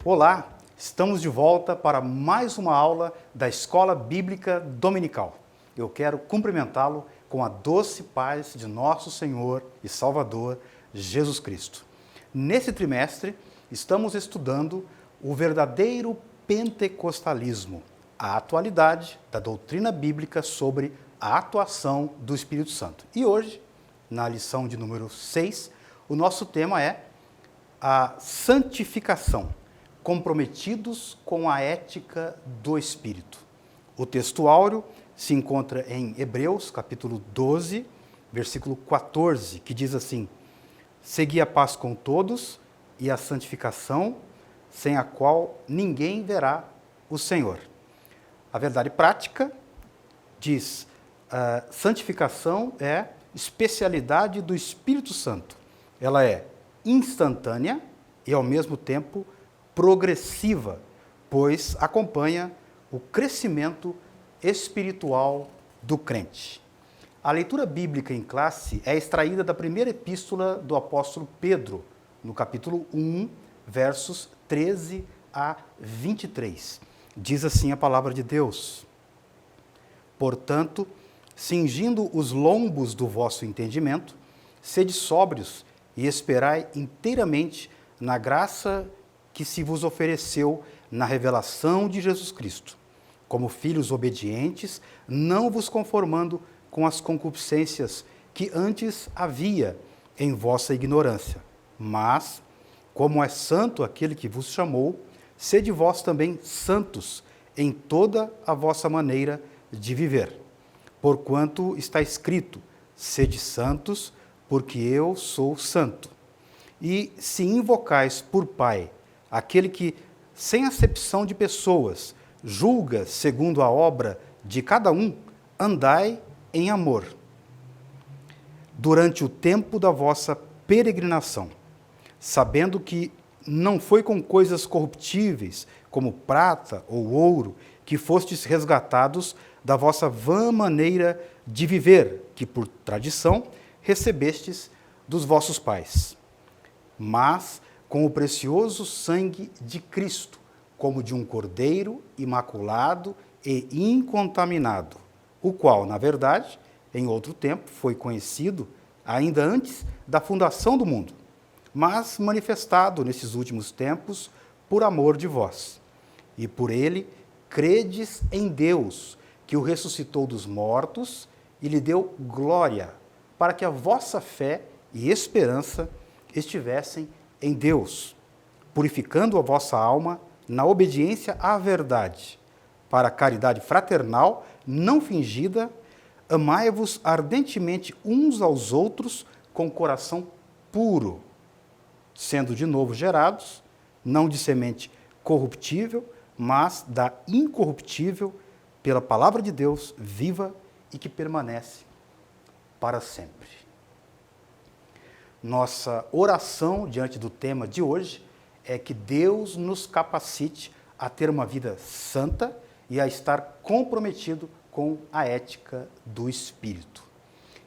Olá, estamos de volta para mais uma aula da Escola Bíblica Dominical. Eu quero cumprimentá-lo com a doce paz de nosso Senhor e Salvador, Jesus Cristo. Nesse trimestre, estamos estudando o verdadeiro pentecostalismo, a atualidade da doutrina bíblica sobre a atuação do Espírito Santo. E hoje, na lição de número 6, o nosso tema é a santificação, comprometidos com a ética do Espírito. O texto áureo se encontra em Hebreus, capítulo 12, versículo 14, que diz assim: segui a paz com todos e a santificação, sem a qual ninguém verá o Senhor. A verdade prática diz: santificação é especialidade do Espírito Santo. Ela é instantânea e, ao mesmo tempo, progressiva, pois acompanha o crescimento espiritual do crente. A leitura bíblica em classe é extraída da primeira epístola do apóstolo Pedro, no capítulo 1, versos 13 a 23. Diz assim a palavra de Deus: portanto, cingindo os lombos do vosso entendimento, sede sóbrios e esperai inteiramente na graça que se vos ofereceu na revelação de Jesus Cristo. Como filhos obedientes, não vos conformando com as concupiscências que antes havia em vossa ignorância, mas, como é santo aquele que vos chamou, sede vós também santos em toda a vossa maneira de viver. Porquanto está escrito: sede santos, porque eu sou santo. E se invocais por Pai aquele que, sem acepção de pessoas, julga segundo a obra de cada um, andai em amor. Durante o tempo da vossa peregrinação, sabendo que não foi com coisas corruptíveis, como prata ou ouro, que fostes resgatados da vossa vã maneira de viver, que por tradição recebestes dos vossos pais, mas com o precioso sangue de Cristo, como de um cordeiro imaculado e incontaminado, o qual, na verdade, em outro tempo foi conhecido, ainda antes da fundação do mundo, mas manifestado nesses últimos tempos por amor de vós. E por ele credes em Deus, que o ressuscitou dos mortos e lhe deu glória, para que a vossa fé e esperança estivessem em Deus, purificando a vossa alma na obediência à verdade, para a caridade fraternal não fingida, amai-vos ardentemente uns aos outros com coração puro, sendo de novo gerados, não de semente corruptível, mas da incorruptível, pela palavra de Deus viva e que permanece para sempre. Nossa oração diante do tema de hoje é que Deus nos capacite a ter uma vida santa e a estar comprometido com a ética do Espírito.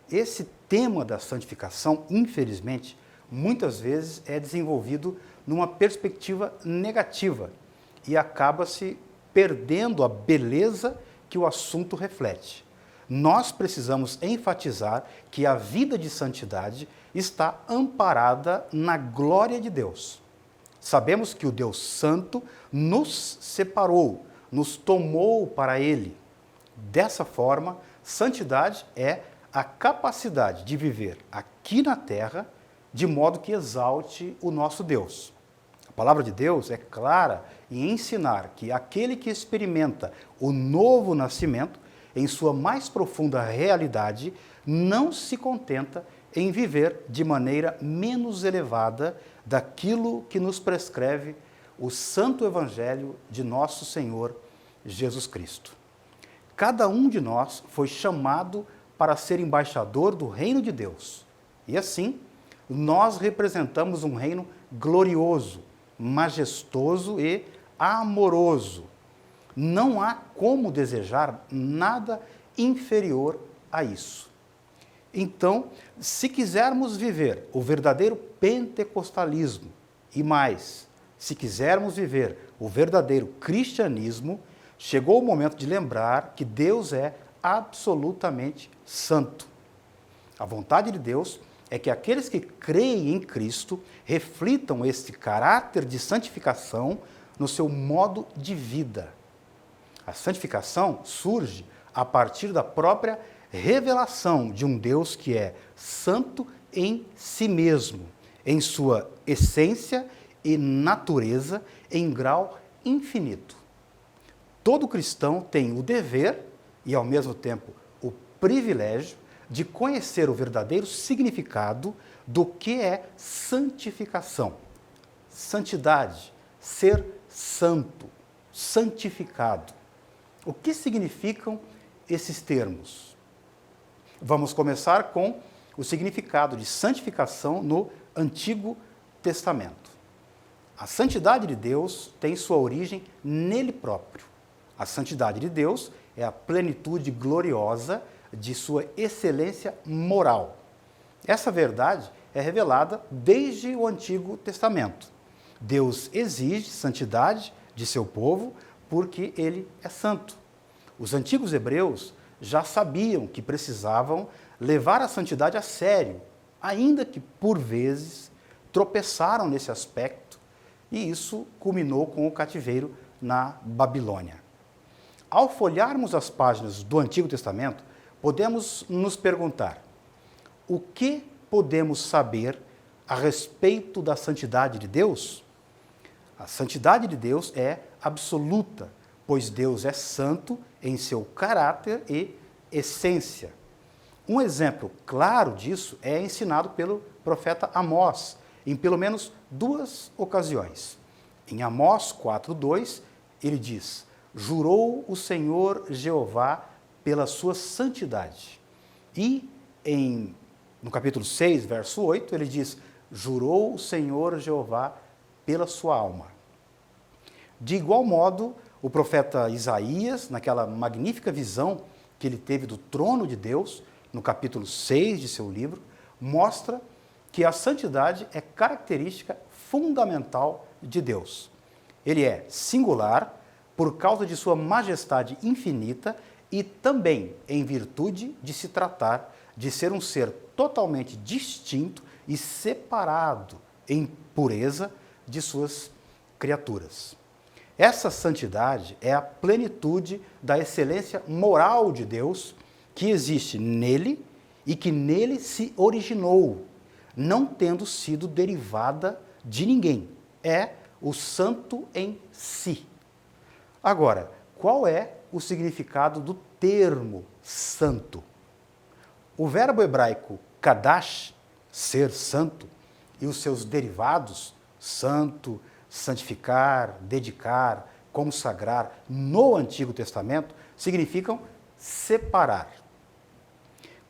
Esse tema da santificação, infelizmente, muitas vezes é desenvolvido numa perspectiva negativa e acaba-se perdendo a beleza que o assunto reflete. Nós precisamos enfatizar que a vida de santidade está amparada na glória de Deus. Sabemos que o Deus Santo nos separou, nos tomou para Ele. Dessa forma, santidade é a capacidade de viver aqui na terra de modo que exalte o nosso Deus. A palavra de Deus é clara em ensinar que aquele que experimenta o novo nascimento, em sua mais profunda realidade, não se contenta em viver de maneira menos elevada daquilo que nos prescreve o Santo Evangelho de nosso Senhor Jesus Cristo. Cada um de nós foi chamado para ser embaixador do reino de Deus. E assim, nós representamos um reino glorioso, majestoso e amoroso. Não há como desejar nada inferior a isso. Então, se quisermos viver o verdadeiro pentecostalismo e mais, se quisermos viver o verdadeiro cristianismo, chegou o momento de lembrar que Deus é absolutamente santo. A vontade de Deus é que aqueles que creem em Cristo reflitam este caráter de santificação no seu modo de vida. A santificação surge a partir da própria revelação de um Deus que é santo em si mesmo, em sua essência e natureza, em grau infinito. Todo cristão tem o dever e, ao mesmo tempo, o privilégio de conhecer o verdadeiro significado do que é santificação. Santidade, ser santo, santificado. O que significam esses termos? Vamos começar com o significado de santificação no Antigo Testamento. A santidade de Deus tem sua origem nele próprio. A santidade de Deus é a plenitude gloriosa de sua excelência moral. Essa verdade é revelada desde o Antigo Testamento. Deus exige santidade de seu povo porque ele é santo. Os antigos hebreus já sabiam que precisavam levar a santidade a sério, ainda que, por vezes, tropeçaram nesse aspecto, e isso culminou com o cativeiro na Babilônia. Ao folhearmos as páginas do Antigo Testamento, podemos nos perguntar: o que podemos saber a respeito da santidade de Deus? A santidade de Deus é absoluta, pois Deus é santo em seu caráter e essência. Um exemplo claro disso é ensinado pelo profeta Amós, em pelo menos duas ocasiões. Em Amós 4:2, ele diz: jurou o Senhor Jeová pela sua santidade. E no capítulo 6, verso 8, ele diz: jurou o Senhor Jeová pela sua alma. De igual modo, o profeta Isaías, naquela magnífica visão que ele teve do trono de Deus, no capítulo 6 de seu livro, mostra que a santidade é característica fundamental de Deus. Ele é singular por causa de sua majestade infinita e também em virtude de se tratar de ser um ser totalmente distinto e separado em pureza de suas criaturas. Essa santidade é a plenitude da excelência moral de Deus que existe nele e que nele se originou, não tendo sido derivada de ninguém. É o santo em si. Agora, qual é o significado do termo santo? O verbo hebraico kadash, ser santo, e os seus derivados, santo, santificar, dedicar, consagrar, no Antigo Testamento, significam separar.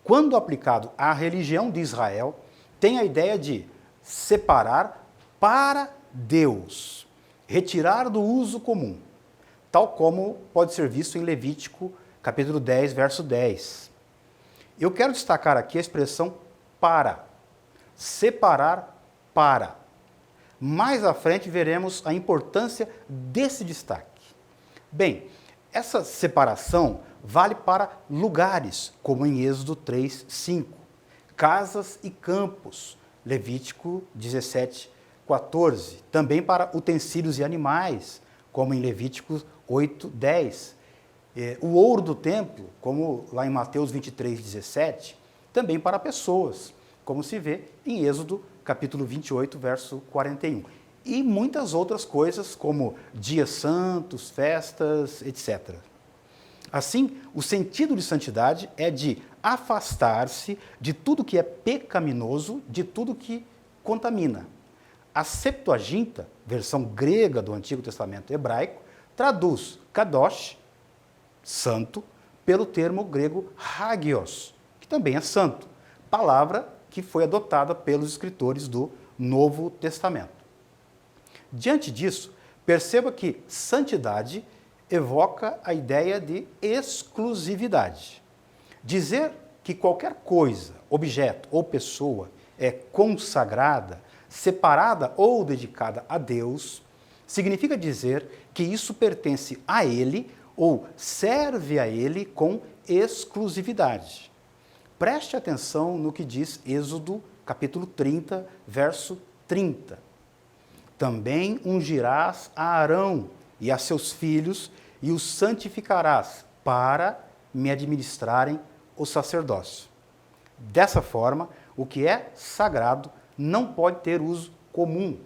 Quando aplicado à religião de Israel, tem a ideia de separar para Deus, retirar do uso comum, tal como pode ser visto em Levítico, capítulo 10, verso 10. Eu quero destacar aqui a expressão para, separar para. Mais à frente veremos a importância desse destaque. Bem, essa separação vale para lugares, como em Êxodo 3, 5, casas e campos, Levítico 17, 14, também para utensílios e animais, como em Levítico 8, 10. O ouro do templo, como lá em Mateus 23, 17, também para pessoas, como se vê em Êxodo capítulo 28, verso 41. E muitas outras coisas, como dias santos, festas, etc. Assim, o sentido de santidade é de afastar-se de tudo que é pecaminoso, de tudo que contamina. A Septuaginta, versão grega do Antigo Testamento hebraico, traduz kadosh, santo, pelo termo grego hagios, que também é santo, palavra que foi adotada pelos escritores do Novo Testamento. Diante disso, perceba que santidade evoca a ideia de exclusividade. Dizer que qualquer coisa, objeto ou pessoa é consagrada, separada ou dedicada a Deus, Significa dizer que isso pertence a Ele ou serve a Ele com exclusividade. Preste atenção no que diz Êxodo, capítulo 30, verso 30. Também ungirás a Arão e a seus filhos e os santificarás para me administrarem o sacerdócio. Dessa forma, o que é sagrado não pode ter uso comum.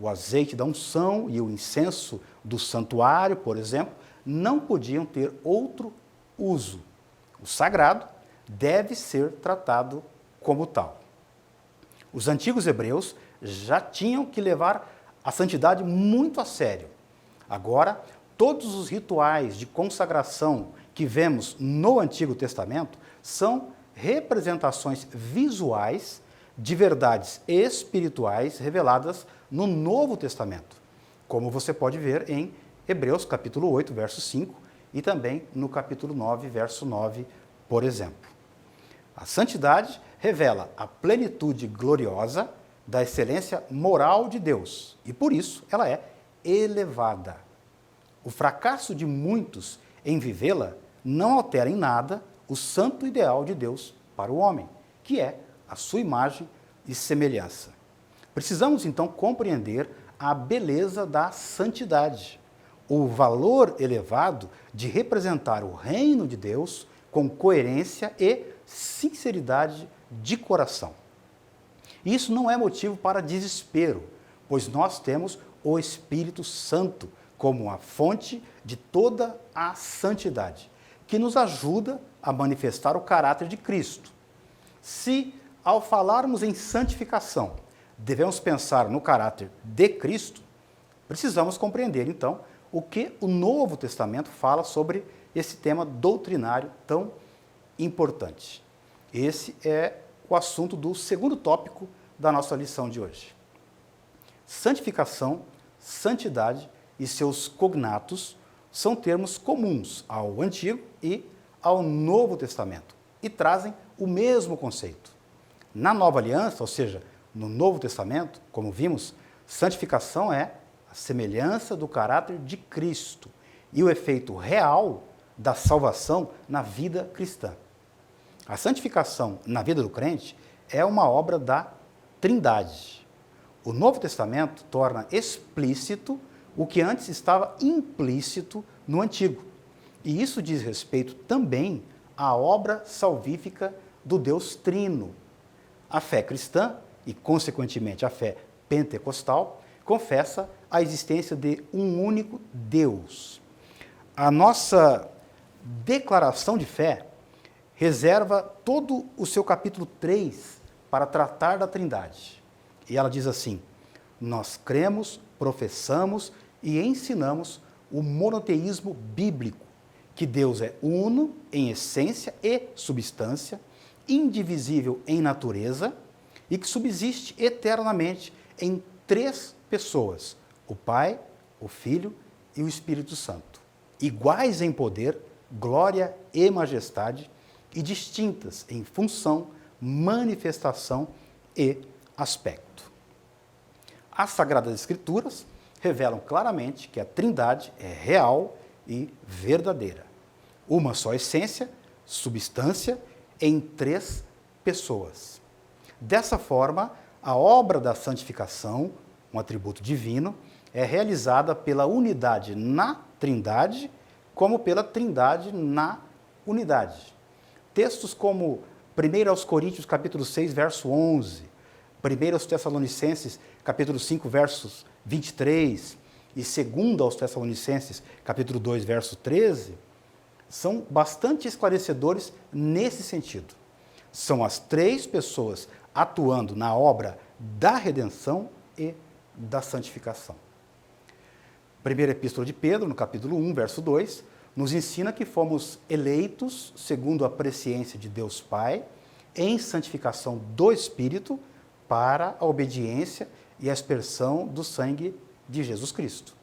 O azeite da unção e o incenso do santuário, por exemplo, não podiam ter outro uso. O sagrado deve ser tratado como tal. Os antigos hebreus já tinham que levar a santidade muito a sério. Agora, todos os rituais de consagração que vemos no Antigo Testamento são representações visuais de verdades espirituais reveladas no Novo Testamento, como você pode ver em Hebreus capítulo 8, verso 5 e também no capítulo 9, verso 9, por exemplo. A santidade revela a plenitude gloriosa da excelência moral de Deus e, por isso, ela é elevada. O fracasso de muitos em vivê-la não altera em nada o santo ideal de Deus para o homem, que é a sua imagem e semelhança. Precisamos, então, compreender a beleza da santidade, o valor elevado de representar o reino de Deus com coerência e sinceridade de coração. Isso não é motivo para desespero, pois nós temos o Espírito Santo como a fonte de toda a santidade, que nos ajuda a manifestar o caráter de Cristo. Se, ao falarmos em santificação, devemos pensar no caráter de Cristo, precisamos compreender, então, o que o Novo Testamento fala sobre esse tema doutrinário tão importante. Esse é o assunto do segundo tópico da nossa lição de hoje. Santificação, santidade e seus cognatos são termos comuns ao Antigo e ao Novo Testamento e trazem o mesmo conceito. Na Nova Aliança, ou seja, no Novo Testamento, como vimos, santificação é a semelhança do caráter de Cristo e o efeito real da salvação na vida cristã. A santificação na vida do crente é uma obra da Trindade. O Novo Testamento torna explícito o que antes estava implícito no Antigo. E isso diz respeito também à obra salvífica do Deus Trino. A fé cristã, e consequentemente a fé pentecostal, confessa a existência de um único Deus. A nossa declaração de fé reserva todo o seu capítulo 3 para tratar da Trindade. E ela diz assim: nós cremos, professamos e ensinamos o monoteísmo bíblico, que Deus é uno em essência e substância, indivisível em natureza e que subsiste eternamente em três pessoas: o Pai, o Filho e o Espírito Santo, iguais em poder, glória e majestade e distintas em função, manifestação e aspecto. As Sagradas Escrituras revelam claramente que a Trindade é real e verdadeira. Uma só essência, substância, em três pessoas. Dessa forma, a obra da santificação, um atributo divino, é realizada pela unidade na Trindade, como pela Trindade na unidade. Textos como 1 Coríntios capítulo 6, verso 11, 1 Tessalonicenses capítulo 5, versos 23 e 2 Tessalonicenses capítulo 2, verso 13, são bastante esclarecedores nesse sentido. São as três pessoas atuando na obra da redenção e da santificação. Primeira Epístola de Pedro, no capítulo 1, verso 2, nos ensina que fomos eleitos segundo a presciência de Deus Pai, em santificação do Espírito, para a obediência e a aspersão do sangue de Jesus Cristo.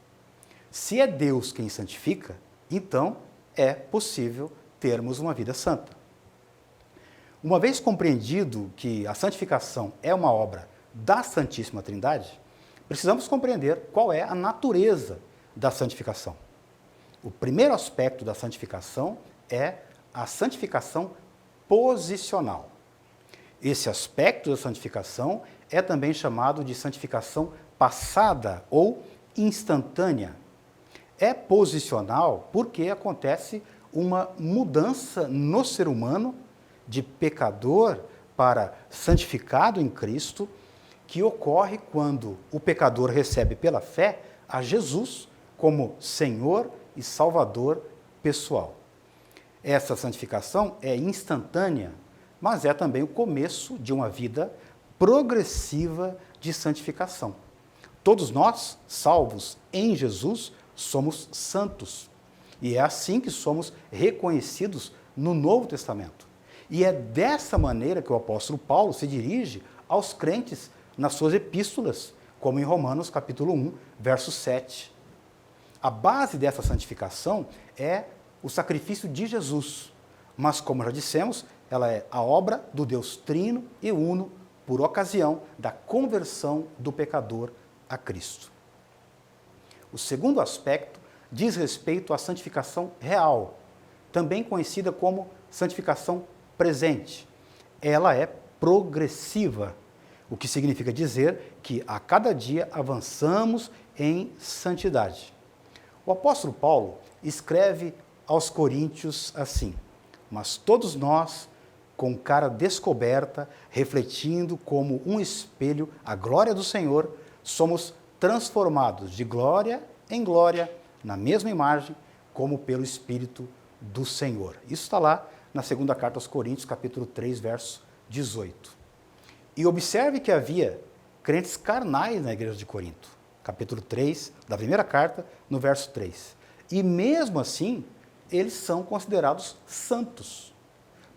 Se é Deus quem santifica, então é possível termos uma vida santa. Uma vez compreendido que a santificação é uma obra da Santíssima Trindade, precisamos compreender qual é a natureza da santificação. O primeiro aspecto da santificação é a santificação posicional. Esse aspecto da santificação é também chamado de santificação passada ou instantânea. É posicional porque acontece uma mudança no ser humano de pecador para santificado em Cristo, que ocorre quando o pecador recebe pela fé a Jesus como Senhor e Salvador pessoal. Essa santificação é instantânea, mas é também o começo de uma vida progressiva de santificação. Todos nós, salvos em Jesus, somos santos. E é assim que somos reconhecidos no Novo Testamento. E é dessa maneira que o apóstolo Paulo se dirige aos crentes nas suas epístolas, como em Romanos capítulo 1, verso 7. A base dessa santificação é o sacrifício de Jesus, mas, como já dissemos, ela é a obra do Deus Trino e Uno por ocasião da conversão do pecador a Cristo. O segundo aspecto diz respeito à santificação real, também conhecida como santificação presente. Ela é progressiva, o que significa dizer que a cada dia avançamos em santidade. O apóstolo Paulo escreve aos Coríntios assim: mas todos nós, com cara descoberta, refletindo como um espelho a glória do Senhor, somos transformados de glória em glória, na mesma imagem, como pelo Espírito do Senhor. Isso está lá na segunda carta aos Coríntios, capítulo 3, verso 18. E observe que havia crentes carnais na igreja de Corinto, capítulo 3, da primeira carta, no verso 3. E mesmo assim, eles são considerados santos.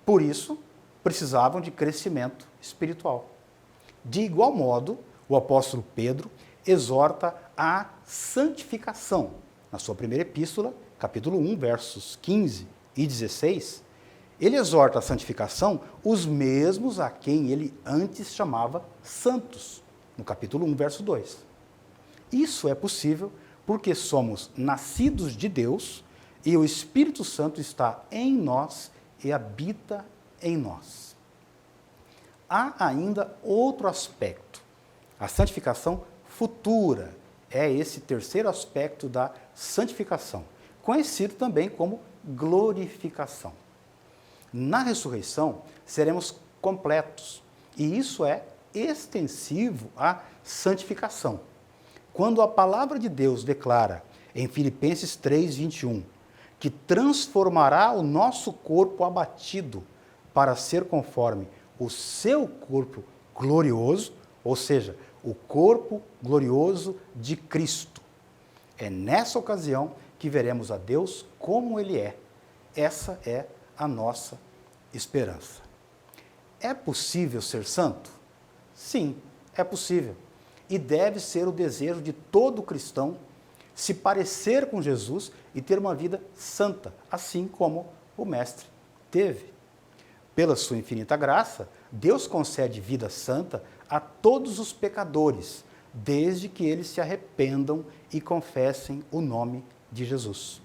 Por isso, precisavam de crescimento espiritual. De igual modo, o apóstolo Pedro exorta a santificação. Na sua primeira epístola, capítulo 1, versos 15 e 16, ele exorta a santificação os mesmos a quem ele antes chamava santos, no capítulo 1, verso 2. Isso é possível porque somos nascidos de Deus e o Espírito Santo está em nós e habita em nós. Há ainda outro aspecto. A santificação futura é esse terceiro aspecto da santificação, conhecido também como glorificação. Na ressurreição, seremos completos, e isso é extensivo à santificação. Quando a palavra de Deus declara em Filipenses 3, 21, que transformará o nosso corpo abatido para ser conforme o seu corpo glorioso, ou seja, o corpo glorioso de Cristo. É nessa ocasião que veremos a Deus como Ele é. Essa é a nossa esperança. É possível ser santo? Sim, é possível. E deve ser o desejo de todo cristão se parecer com Jesus e ter uma vida santa, assim como o Mestre teve. Pela sua infinita graça, Deus concede vida santa a todos os pecadores, desde que eles se arrependam e confessem o nome de Jesus.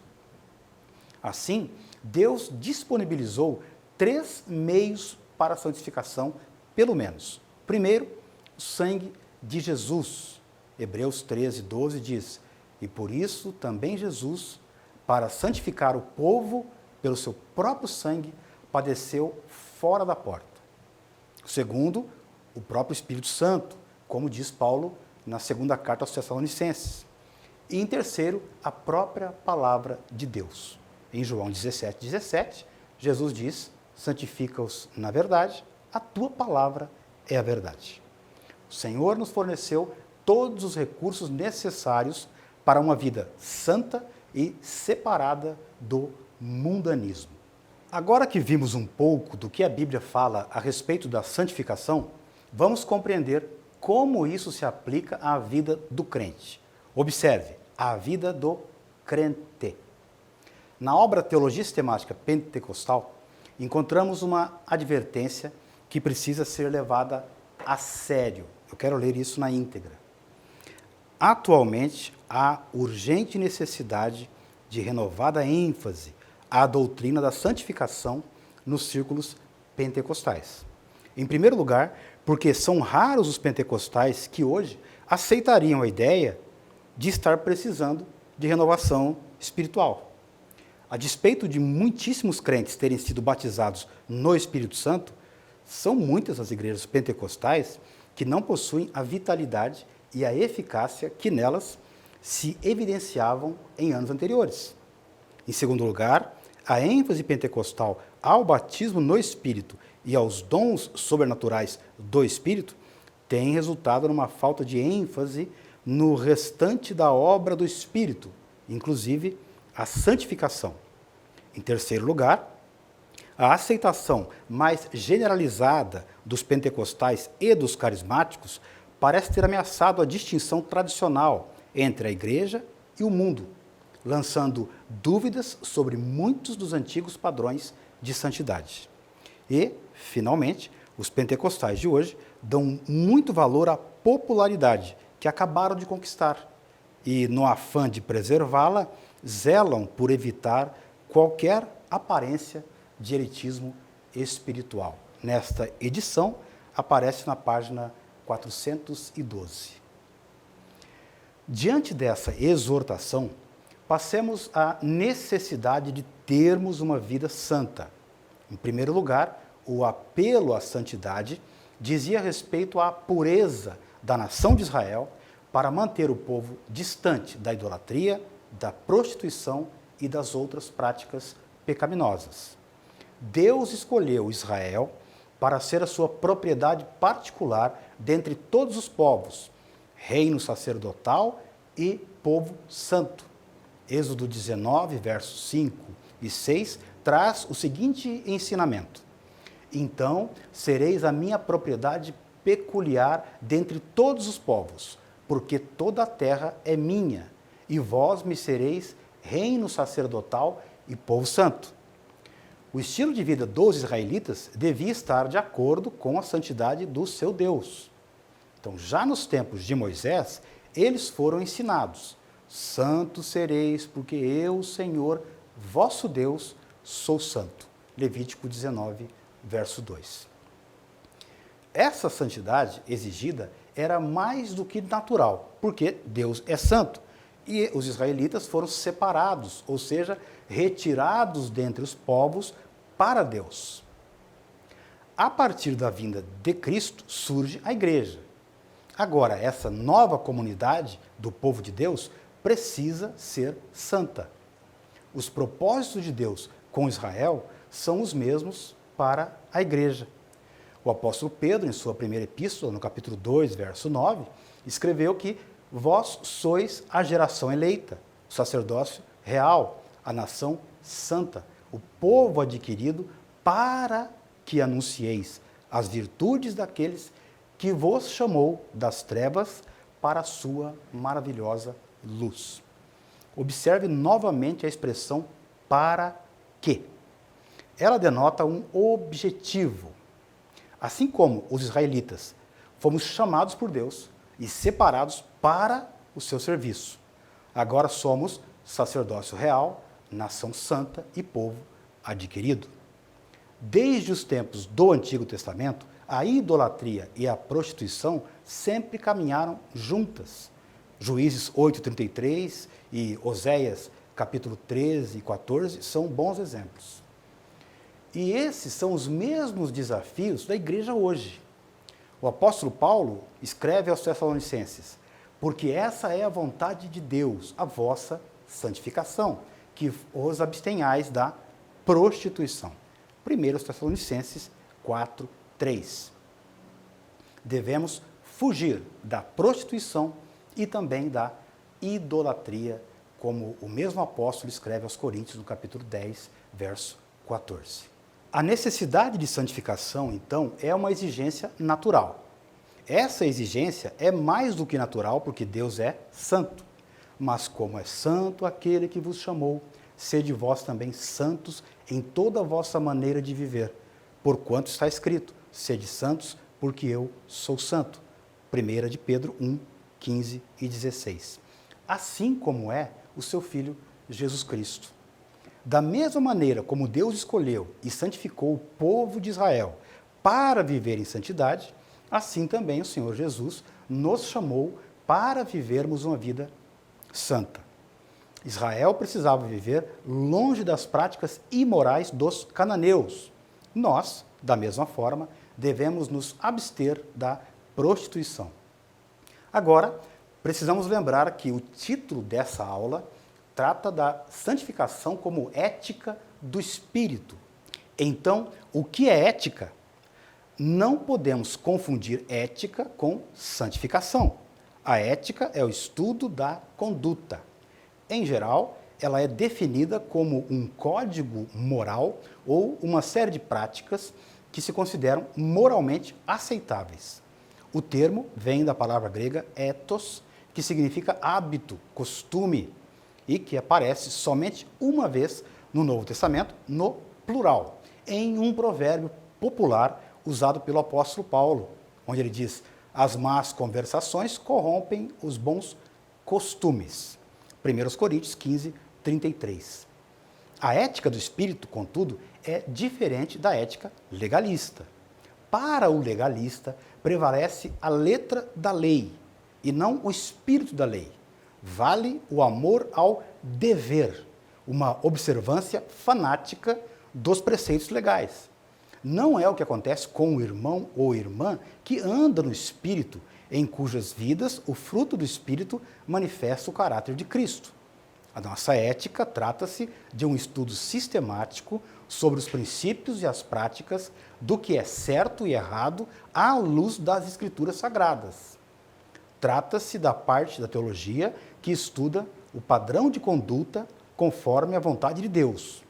Assim, Deus disponibilizou 3 meios para a santificação, pelo menos. Primeiro, o sangue de Jesus. Hebreus 13, 12 diz: e por isso também Jesus, para santificar o povo pelo seu próprio sangue, padeceu fora da porta. Segundo, o próprio Espírito Santo, como diz Paulo na segunda carta aos Tessalonicenses. E em terceiro, a própria palavra de Deus. Em João 17, 17, Jesus diz: santifica-os na verdade, a tua palavra é a verdade. O Senhor nos forneceu todos os recursos necessários para uma vida santa e separada do mundanismo. Agora que vimos um pouco do que a Bíblia fala a respeito da santificação, vamos compreender como isso se aplica à vida do crente. Observe, a vida do crente. Na obra Teologia Sistemática Pentecostal, encontramos uma advertência que precisa ser levada a sério. Eu quero ler isso na íntegra. Atualmente, há urgente necessidade de renovada ênfase à doutrina da santificação nos círculos pentecostais. Em primeiro lugar, porque são raros os pentecostais que hoje aceitariam a ideia de estar precisando de renovação espiritual. A despeito de muitíssimos crentes terem sido batizados no Espírito Santo, são muitas as igrejas pentecostais que não possuem a vitalidade e a eficácia que nelas se evidenciavam em anos anteriores. Em segundo lugar, a ênfase pentecostal ao batismo no Espírito e aos dons sobrenaturais do Espírito tem resultado numa falta de ênfase no restante da obra do Espírito, inclusive a santificação. Em terceiro lugar, a aceitação mais generalizada dos pentecostais e dos carismáticos parece ter ameaçado a distinção tradicional entre a igreja e o mundo, lançando dúvidas sobre muitos dos antigos padrões de santidade. E, finalmente, os pentecostais de hoje dão muito valor à popularidade que acabaram de conquistar e, no afã de preservá-la, zelam por evitar qualquer aparência de elitismo espiritual. Nesta edição, aparece na página 412. Diante dessa exortação, passemos à necessidade de termos uma vida santa. Em primeiro lugar, o apelo à santidade dizia respeito à pureza da nação de Israel para manter o povo distante da idolatria, da prostituição e das outras práticas pecaminosas. Deus escolheu Israel para ser a sua propriedade particular dentre todos os povos, reino sacerdotal e povo santo. Êxodo 19, versos 5 e 6, traz o seguinte ensinamento: então sereis a minha propriedade peculiar dentre todos os povos, porque toda a terra é minha, e vós me sereis reino sacerdotal e povo santo. O estilo de vida dos israelitas devia estar de acordo com a santidade do seu Deus. Então, já nos tempos de Moisés, eles foram ensinados: santos sereis, porque eu, Senhor, vosso Deus, sou santo. Levítico 19, verso 2. Essa santidade exigida era mais do que natural, porque Deus é santo. E os israelitas foram separados, ou seja, retirados dentre os povos para Deus. A partir da vinda de Cristo surge a igreja. Agora, essa nova comunidade do povo de Deus precisa ser santa. Os propósitos de Deus com Israel são os mesmos para a igreja. O apóstolo Pedro, em sua primeira epístola, no capítulo 2, verso 9, escreveu que vós sois a geração eleita, o sacerdócio real, a nação santa, o povo adquirido, para que anuncieis as virtudes daqueles que vos chamou das trevas para a sua maravilhosa luz. Observe novamente a expressão para quê. Ela denota um objetivo. Assim como os israelitas fomos chamados por Deus e separados para o seu serviço, agora somos sacerdócio real, nação santa e povo adquirido. Desde os tempos do Antigo Testamento, a idolatria e a prostituição sempre caminharam juntas. Juízes 8:33 e Oséias capítulo 13 e 14 são bons exemplos. E esses são os mesmos desafios da igreja hoje. O apóstolo Paulo escreve aos Tessalonicenses: porque essa é a vontade de Deus, a vossa santificação, que os abstenhais da prostituição. 1 Tessalonicenses 4:3. Devemos fugir da prostituição e também da idolatria, como o mesmo apóstolo escreve aos Coríntios, no capítulo 10, verso 14. A necessidade de santificação, então, é uma exigência natural. Essa exigência é mais do que natural, porque Deus é santo. Mas como é santo aquele que vos chamou, sede vós também santos em toda a vossa maneira de viver, porquanto está escrito: sede santos, porque eu sou santo. 1 de Pedro 1, 15 e 16. Assim como é o seu Filho Jesus Cristo. Da mesma maneira como Deus escolheu e santificou o povo de Israel para viver em santidade, assim também o Senhor Jesus nos chamou para vivermos uma vida santa. Israel precisava viver longe das práticas imorais dos cananeus. Nós, da mesma forma, devemos nos abster da prostituição. Agora, precisamos lembrar que o título dessa aula trata da santificação como ética do espírito. Então, o que é ética? Não podemos confundir ética com santificação. A ética é o estudo da conduta. Em geral, ela é definida como um código moral ou uma série de práticas que se consideram moralmente aceitáveis. O termo vem da palavra grega ethos, que significa hábito, costume, e que aparece somente uma vez no Novo Testamento, no plural, em um provérbio popular usado pelo apóstolo Paulo, onde ele diz: as más conversações corrompem os bons costumes. 1 Coríntios 15, 33. A ética do espírito, contudo, é diferente da ética legalista. Para o legalista, prevalece a letra da lei e não o espírito da lei. Vale o amor ao dever, uma observância fanática dos preceitos legais. Não é o que acontece com o irmão ou irmã que anda no Espírito, em cujas vidas o fruto do Espírito manifesta o caráter de Cristo. A nossa ética trata-se de um estudo sistemático sobre os princípios e as práticas do que é certo e errado à luz das Escrituras Sagradas. Trata-se da parte da teologia que estuda o padrão de conduta conforme a vontade de Deus.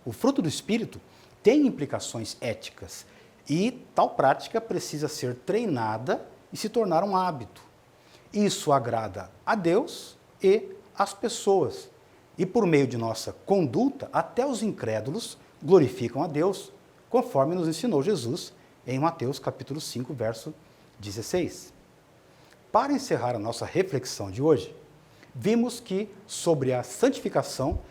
O fruto do Espírito tem implicações éticas e tal prática precisa ser treinada e se tornar um hábito. Isso agrada a Deus e às pessoas. E por meio de nossa conduta, até os incrédulos glorificam a Deus, conforme nos ensinou Jesus em Mateus capítulo 5, verso 16. Para encerrar a nossa reflexão de hoje, vimos que sobre a santificação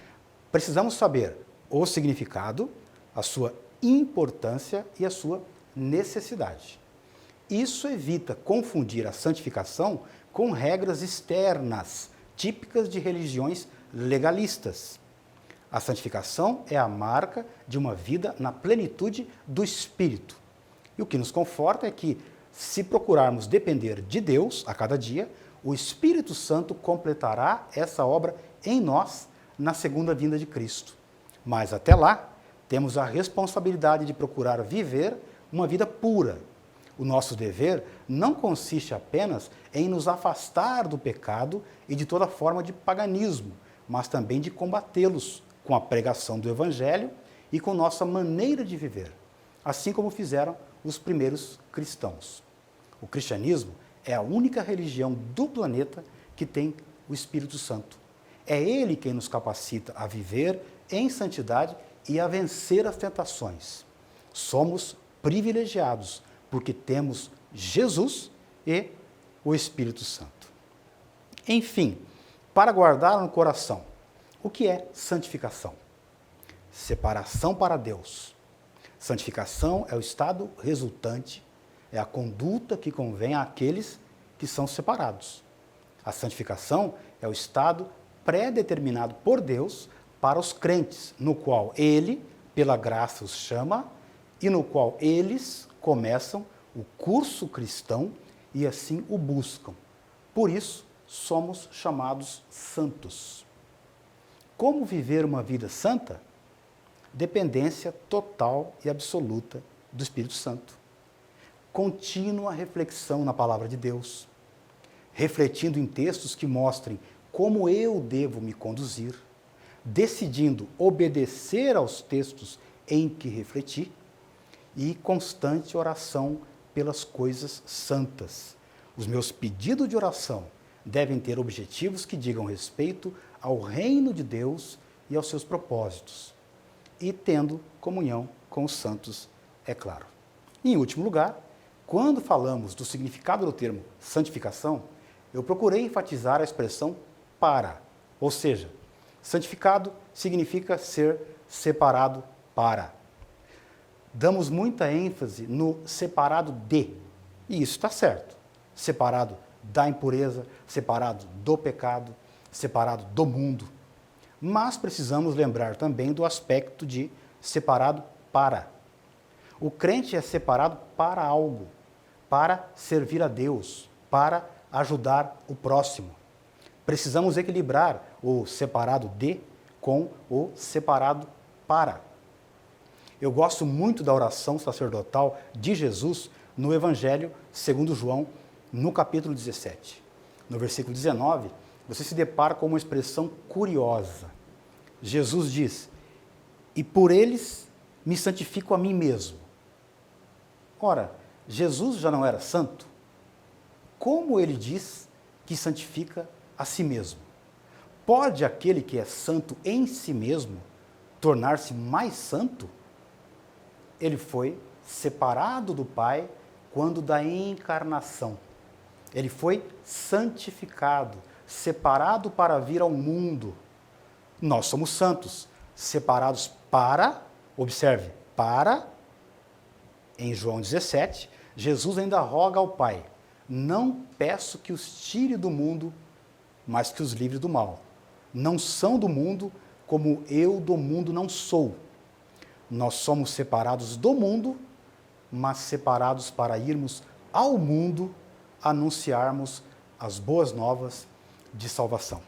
precisamos saber o significado, a sua importância e a sua necessidade. Isso evita confundir a santificação com regras externas, típicas de religiões legalistas. A santificação é a marca de uma vida na plenitude do Espírito. E o que nos conforta é que, se procurarmos depender de Deus a cada dia, o Espírito Santo completará essa obra em nós na segunda vinda de Cristo. Mas até lá, temos a responsabilidade de procurar viver uma vida pura. O nosso dever não consiste apenas em nos afastar do pecado e de toda forma de paganismo, mas também de combatê-los com a pregação do Evangelho e com nossa maneira de viver, assim como fizeram os primeiros cristãos. O cristianismo é a única religião do planeta que tem o Espírito Santo. É ele quem nos capacita a viver em santidade e a vencer as tentações. Somos privilegiados porque temos Jesus e o Espírito Santo. Enfim, para guardar no coração, o que é santificação? Separação para Deus. Santificação é o estado resultante, é a conduta que convém àqueles que são separados. A santificação é o estado pré-determinado por Deus para os crentes, no qual Ele, pela graça, os chama e no qual eles começam o curso cristão e assim o buscam. Por isso, somos chamados santos. Como viver uma vida santa? Dependência total e absoluta do Espírito Santo. Contínua reflexão na palavra de Deus, refletindo em textos que mostrem como eu devo me conduzir, decidindo obedecer aos textos em que refleti e constante oração pelas coisas santas. Os meus pedidos de oração devem ter objetivos que digam respeito ao reino de Deus e aos seus propósitos, e tendo comunhão com os santos, é claro. Em último lugar, Quando falamos do significado do termo santificação, eu procurei enfatizar a expressão para, ou seja, santificado significa ser separado para. Damos muita ênfase no separado de, e isso está certo. Separado da impureza, separado do pecado, separado do mundo. Mas precisamos lembrar também do aspecto de separado para. O crente é separado para algo, para servir a Deus, para ajudar o próximo. Precisamos equilibrar o separado de com o separado para. Eu gosto muito da oração sacerdotal de Jesus no Evangelho segundo João, no capítulo 17. No versículo 19, você se depara com uma expressão curiosa. Jesus diz, e por eles me santifico a mim mesmo. Ora, Jesus já não era santo? Como ele diz que santifica a si mesmo? Pode aquele que é santo em si mesmo tornar-se mais santo? Ele foi separado do Pai quando da encarnação. Ele foi santificado, separado para vir ao mundo. Nós somos santos, separados para, observe, para, em João 17, Jesus ainda roga ao Pai, não peço que os tire do mundo, mas que os livre do mal. Não são do mundo, como eu do mundo não sou. Nós somos separados do mundo, mas separados para irmos ao mundo anunciarmos as boas novas de salvação.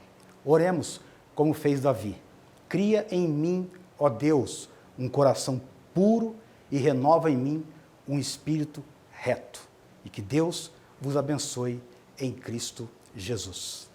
Oremos como fez Davi. Cria em mim, ó Deus, um coração puro e renova em mim um espírito reto. E que Deus vos abençoe em Cristo Jesus.